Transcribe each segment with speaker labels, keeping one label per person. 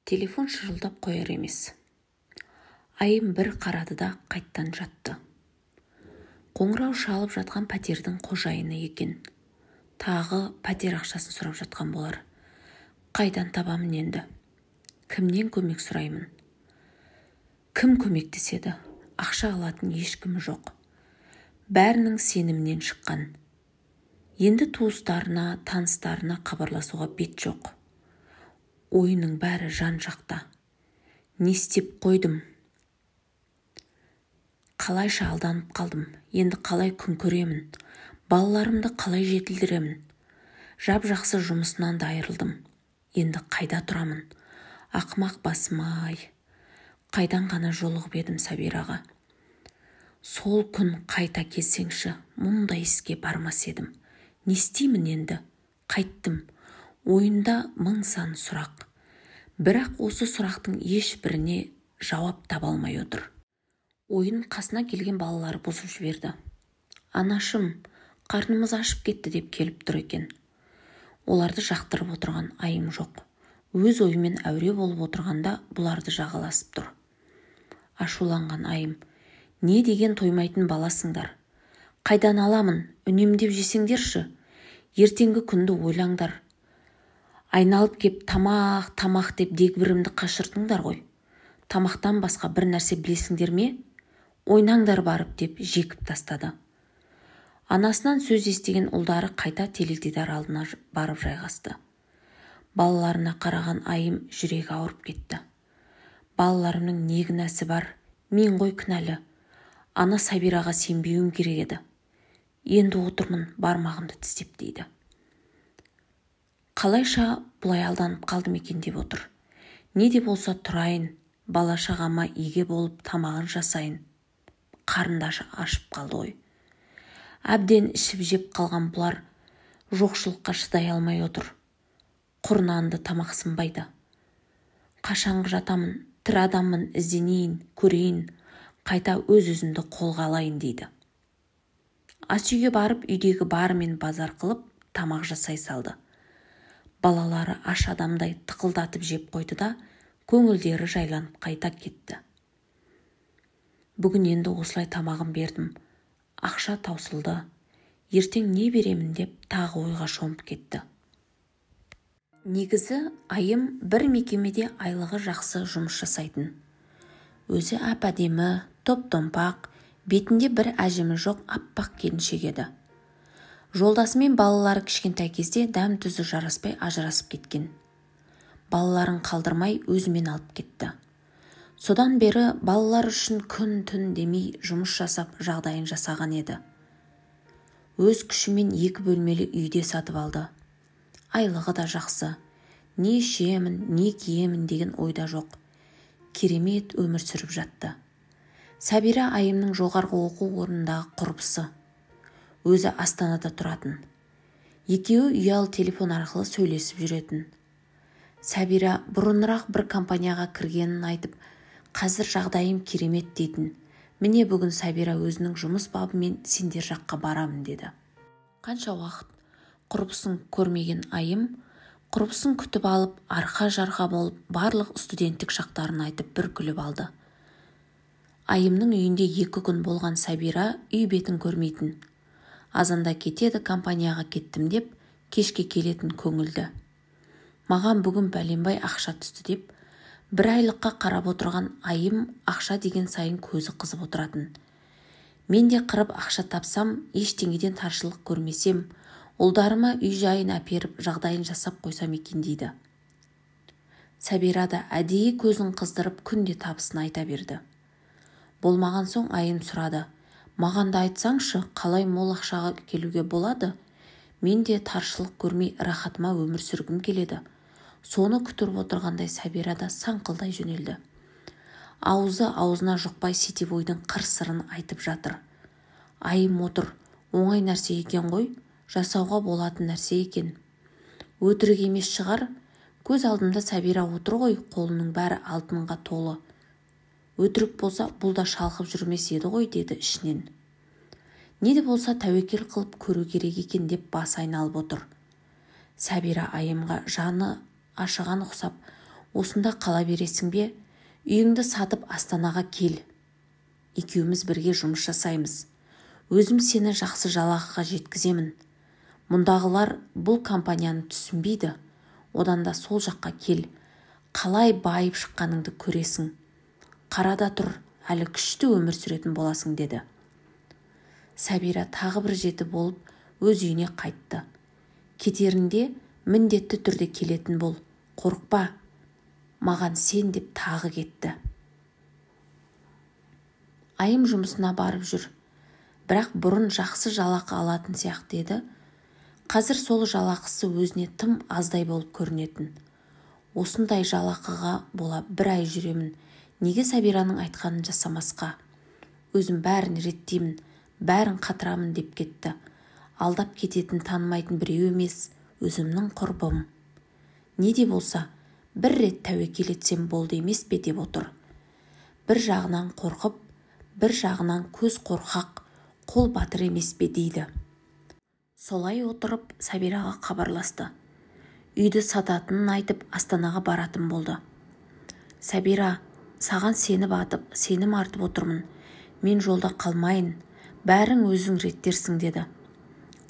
Speaker 1: Телефон шырылдап қояр емес. Айым бір қарады да қайттан жатты. Қоңырау шалып жатқан пәтердің қожайыны екен. Тағы пәтер ақшасын сұрап жатқан болар. Қайдан табамын енді? Кімнен көмек сұраймын? Кім көмектеседі? Ақша алатын ешкімі жоқ. Бәрінің сенімнен шыққан. Енді туыстарына, таныстарына хабарласуға бет жоқ. Ойының бәрі жан жақта. Не істеп қойдым? Қалайша алданып қалдым. Енді қалай күн көремін? Балаларымды қалай жетілдіремін? Жап-жақсы жұмысынан да айырылдым. Енді қайда тұрамын? Ақымақ басым-ай. Қайдан ғана жолығып едім Сабираға. Сол күн қайта келсеңші, мұндай іске бармас едім. Не істеймін енді? Қайттым. Ойында мың сан сұрақ. Бірақ осы сұрақтың ешбіріне жауап таба алмай отыр. Ойын қасына келген балалары бұзып жіберді. Анашым, қарнымыз ашып кетті деп келіп тұр екен. Оларды жақтырып отырған айым жоқ. Өз ойымен әуре болып отырғанда бұларды жағаласып тұр. Ашуланған айым, не деген тоймайтын баласыңдар? Қайдан аламын? Үнемдеп жесеңдерші. Ертеңгі күнді ойлаңдар. Айналып кеп тамақ деп дегбірімді қашыртыңдар ғой. Тамақтан басқа бір нәрсе білесіңдер ме? Ойнаңдар барып деп жекіп тастады. Анасынан сөз естіген ұлдары қайта теледидар алдына барып жайғасты. Балаларына қараған айым жүрегі ауырып кетті. Балаларымның не кінәсі бар? Мен ғой кінәлі. Ана Сабираға сенбеуім керек еді. Енді отырмын, бармағымды тістеп дейді. Қалайша бұлай алданып қалдым екен деп отыр. Не де болса тұрайын, бала-шағама иге болып тамағын жасайын. Қарындашы ашып қалды ғой. Әбден ішіп жеп қалған бұлар жоқшылыққа шыдай алмай отыр. Құр нанды тамақ сынбайды. Қашанғы жатамын, тірі адаммын, ізденейін, көрейін, қайта өз-өзімді қолға алайын дейді. Ас үйге барып үйдегі барымен базар қылып тамақ жасай салды. Балалары аш адамдай тықылдатып жеп қойды да көңілдері жайланып қайта кетті. Бүгін енді осылай тамағын бердім. Ақша таусылды. Ертең не беремін деп тағы ойға шомып кетті. Негізі айым бір мекемеде айлығы жақсы жұмыс жасайтын. Өзі әп-әдемі, топ-томпақ, бетінде бір әжімі жоқ аппақ келіншек еді. Жолдасымен балалары кішкентай кезде дәм-тұзы жараспай ажырасып кеткен. Балаларын қалдырмай өзімен алып кетті. Содан бері балалар үшін күн-түн демей жұмыс жасап жағдайын жасаған еді. Өз күшімен 2 бөлмелі үйде сатып алды. Айлығы да жақсы. Не ішемін, не киемін деген ойда жоқ. Керемет өмір сүріп жатты. Сабира айымның жоғарғы оқу орнындағы құрбысы. Өзі Астанада тұратын. Екеуі ұялы телефон арқылы сөйлесіп жүретін. Сабира бұрынырақ бір компанияға кіргенін айтып, қазір жағдайым керемет дейтін. Міне бүгін Сабира өзінің жұмыс бабымен сендер жаққа барамын деді. Қанша уақыт құрбысын көрмеген айым, құрбысын күтіп алып, арқа-жарқа болып, барлық студенттік шақтарын айтып бір күліп алды. Айымның үйінде 2 күн болған Сабира үй бетін көрмейтін. Азанда кетеді, компанияға кеттім деп, кешке келетін көңілді. Маған бүгін бәленбай ақша түсті деп, 1 айлыққа қарап отырған айым ақша деген сайын көзі қызып отыратын. Мен де қырып ақша тапсам, ештеңеден таршылық көрмесем, ұлдарыма үй жайын әперіп жағдайын жасап қойсам екен дейді. Сабира да әдейі көзін қыздырып күнде табысын айта берді. Болмаған соң айым сұрады. Маған да айтсаңшы, қалай мол ақшаға келуге болады? Мен де таршылық көрмей рахатыма өмір сүргім келеді. Соны күтіріп отырғандай Сабира да саңқылдай жөнелді. Аузы аузына жұқпай сетевойдың қыр-сырын айтып жатыр. Айым отыр, оңай нәрсе екен ғой, жасауға болатын нәрсе екен. Өтірік емес шығар, көз алдымда Сабира отыр ғой, қолының бәрі алтынға толы. Өтірік болса, бұл да шалқып жүрмес еді ғой, деді ішінен. Не де болса тәуекел қылып көру керек екен деп бас айналып отыр. Сабира айымға жаны ашыған ұқсап, осында қала бересің бе? Үйіңді сатып Астанаға кел. Екеуміз бірге жұмыс жасаймыз. Өзім сені жақсы жалақыға жеткіземін. Мұндағылар бұл компанияны түсінбейді. Одан да сол жаққа кел. Қалай байып шыққаныңды көресің. Қарада тұр, әлі күшті өмір сүретін боласың, деді. Сәбира тағы бір жеті болып өз үйіне қайтты. Кетерінде міндетті түрде келетін бол. Қорықпа, маған сен, деп тағы кетті. Айым жұмысына барып жүр. Бірақ бұрын жақсы жалақы алатын сияқты еді. Қазір сол жалақысы өзіне тым аздай болып көрінетін. Осындай жалақыға бола бір ай жүремін. Неге Сәбираның айтқанын жасамасқа? Өзім бәрін реттеймін, бәрін қатырамын, деп кетті. Алдап кететін танымайтын біреу емес, өзімнің құрбым. Не де болса, бір рет тәуекел етсем болды емес пе, деп отыр. Бір жағынан қорқып, бір жағынан көз қорқақ, қол батыр емес пе, дейді. Солай отырып Сәбираға хабарласты. Үйді сататынын айтып Астанаға баратын болды. Сәбира, саған сеніп артып отырмын. Мен жолда қалмайын, бәрің өзің реттерсің, деді.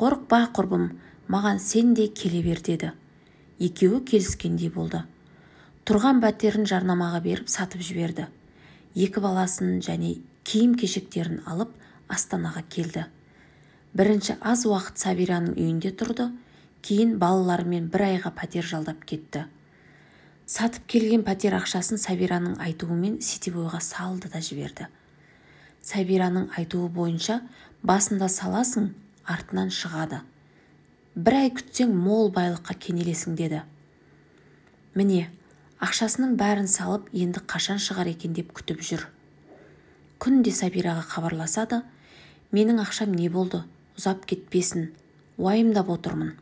Speaker 1: Қорықпа құрбым, маған сен де келе бер, деді. Екеуі келіскендей болды. Тұрған пәтерін жарнамаға беріп сатып жіберді. 2 баласын және киім-кешектерін алып Астанаға келді. Бірінші аз уақыт Сәбираның үйінде тұрды, кейін балаларымен бір айға пәтер жалдап кетті. Сатып келген пәтер ақшасын Сәбираның айтуымен сетевойға салды да жіберді. Сәбираның айтуы бойынша басында саласың, артынан шығады. Бір ай күтсең мол байлыққа кенелесің, деді. Міне, ақшасының бәрін салып, енді қашан шығар екен деп күтіп жүр. Күнде Сәбираға хабарласады. Менің ақшам не болды? Ұзап кетпесін. Уайымдап отырмын.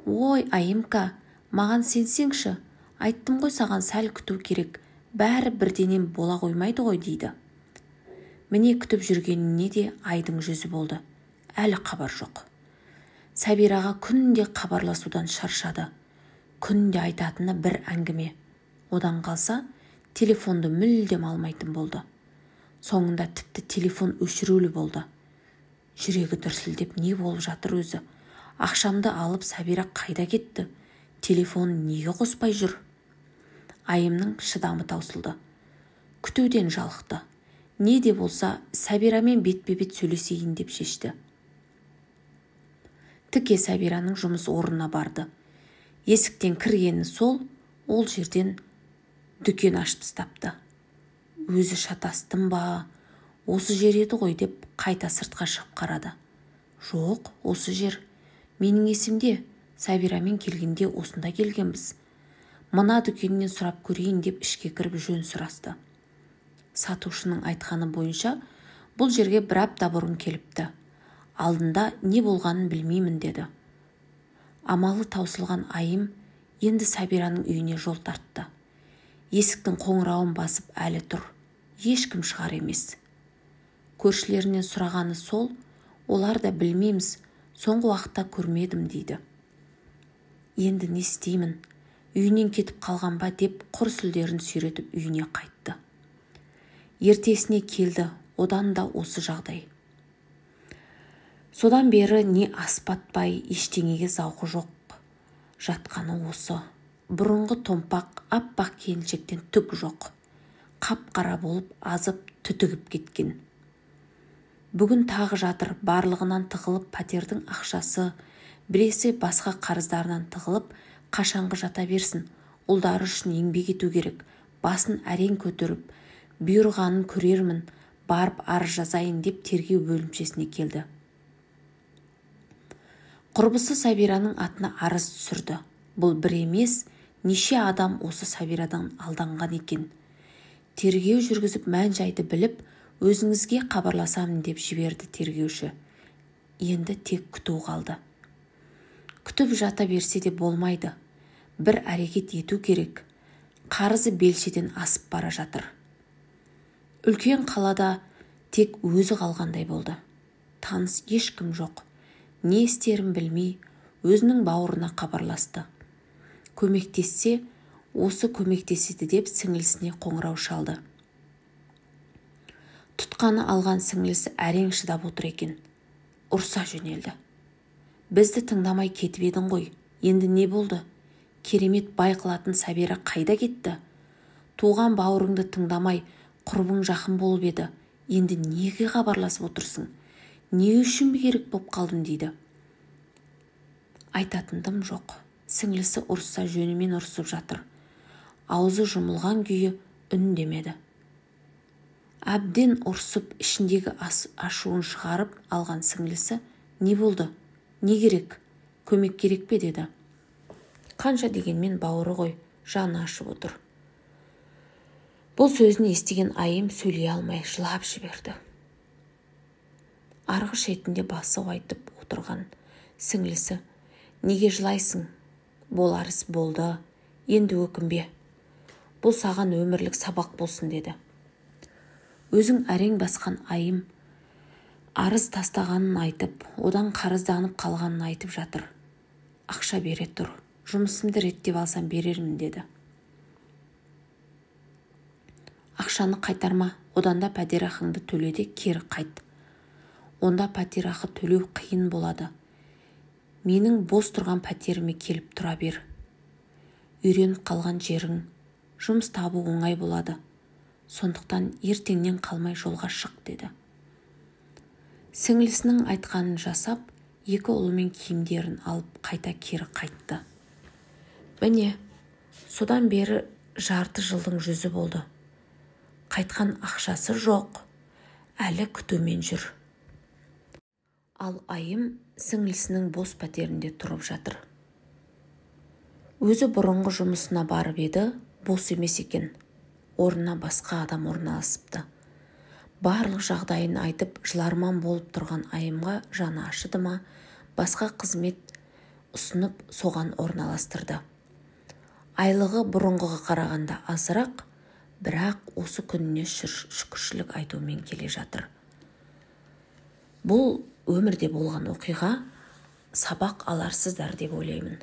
Speaker 1: Ой, Айымка, маған сенсеңші. Айттым ғой саған, сәл күту керек. Бәрі бірденен бола қоймайды ғой, дейді. Міне күтіп жүргеніне де айдың жүзі болды. Әлі хабар жоқ. Сәбираға күнде хабарласудан шаршады. Күнде айтатыны бір әңгіме. Одан қалса, телефонды мүлдем алмайтын болды. Соңында тіпті телефон өшірулі болды. Жүрегі дүрсілдеп, не болып жатыр өзі? Ақшамды алып Сәбира қайда кетті? Телефон неге қоспай жүр? Айымның шыдамы таусылды. Күтуден жалықты. Не де болса Сәбирамен бетпе-бет сөйлесейін деп шешті. Тіке Сәбираның жұмыс орнына барды. Есіктен кіргені сол, ол жерден дүкен ашып тастапты. Өзі шатастым ба, осы жер еді ғой деп қайта сыртқа шығып қарады. Жоқ, осы жер. Менің есімде, Сәбирамен келгенде осында келгенбіз. Мына дүкеннен сұрап көрейін деп ішке кіріп жөн сұрасты. Сатушының айтқаны бойынша бұл жерге бір апта бұрын келіпті. Алдында не болғанын білмеймін, деді. Амалы таусылған Айым енді Сәбираның үйіне жол тартты. Есіктің қоңырауын басып әлі тұр. Ешкім шығар емес. Көршілерінен сұрағаны сол, олар да білмейміз, соңғы уақытта көрмедім, дейді. Енді не істеймін? Үйінен кетіп қалған ба деп құр сүлдерін сүйретіп үйіне қайтты. Ертесіне келді, одан да осы жағдай. Содан бері не аспатпай, ештеңеге зауқы жоқ. Жатқаны осы. Бұрынғы томпақ, аппақ келіншектен түк жоқ. Қап-қара болып азып түтігіп кеткен. Бүгін тағы жатыр, барлығынан тығылып пәтердің ақшасы, біресе басқа қарыздарынан тығылып, қашанғы жата берсін. Ұлдары үшін еңбек ету керек. Басын әрең көтеріп, бұйырғанын көрермін, барып арыз жазайын деп тергеу бөлімшесіне келді. Құрбысы Сәбираның атына арыз түсірді. Бұл бір емес, неше адам осы Сәбирадан алданған екен. Тергеу жүргізіп мән-жайды біліп, өзіңізге хабарласамын деп жіберді тергеуші. Енді тек күту қалды. Күтіп жата берсе де болмайды. Бір әрекет ету керек. Қарызы белшеден асып бара жатыр. Үлкен қалада тек өзі қалғандай болды. Таныс ешкім жоқ. Не істерін білмей, өзінің бауырына хабарласты. Көмектессе, осы көмектеседі деп сіңілісіне қоңырау шалды. Тұтқаны алған сіңілісі әрең шыдап отыр екен. Ұрса жөнелді. Бізді тыңдамай кетіп едің ғой, енді не болды? Керемет бай қылатын Сәбира қайда кетті? Туған бауырыңды тыңдамай, құрбың жақын болып еді. Енді неге хабарласып отырсың? Не үшін керек боп қалдың дейді. Айтатындым жоқ. Сіңлісі ұрса жөнімен ұрсып жатыр. Аузы жұмылған күйі үндемеді. Әбден ұрсып ішіндегі ашуын шығарып алған сіңлісі не болды? Не керек? Көмек керек пе деді. Қанша дегенмен бауыры ғой, жаны ашып отыр. Бұл сөзін естіген Айым сөйлей алмай жылап жіберді. Арғы шетінде басы қайтып отырған сіңлісі, неге жылайсың? Болар іс болды, енді өкінбе. Бұл саған өмірлік сабақ болсын деді. Өзің әрең басқан Айым арыз тастағанын айтып, одан қарызданып қалғанын айтып жатыр. Ақша бере тұр, жұмысымды реттеп алсам берермін деді. Ақшаны қайтарма, одан да пәтерақыңды төледе кері қайт. Онда пәтерақы төлеу қиын болады. Менің бос тұрған пәтеріме келіп тұра бер. Үйреніп қалған жерің, жұмыс табу оңай болады. Сондықтан ертеңнен қалмай жолға шық деді. Сіңлісінің айтқанын жасап, екі ұлымен киімдерін алып қайта кері қайтты. Міне, содан бері жарты жылдың жүзі болды. Қайтқан ақшасы жоқ, әлі күтумен жүр. Ал Айым сіңлісінің бос пәтерінде тұрып жатыр. Өзі бұрынғы жұмысына барып еді, бос емес екен. Орнына басқа адам орналасыпты. Барлық жағдайын айтып, жыларман болып тұрған Айымға жаны ашыды ма, басқа қызмет ұсынып соған орналастырды. Айлығы бұрынғыға қарағанда азырақ, бірақ осы күніне шүкіршілік айтумен келе жатыр. Бұл өмірде болған оқиға, сабақ аларсыздар деп ойлаймын.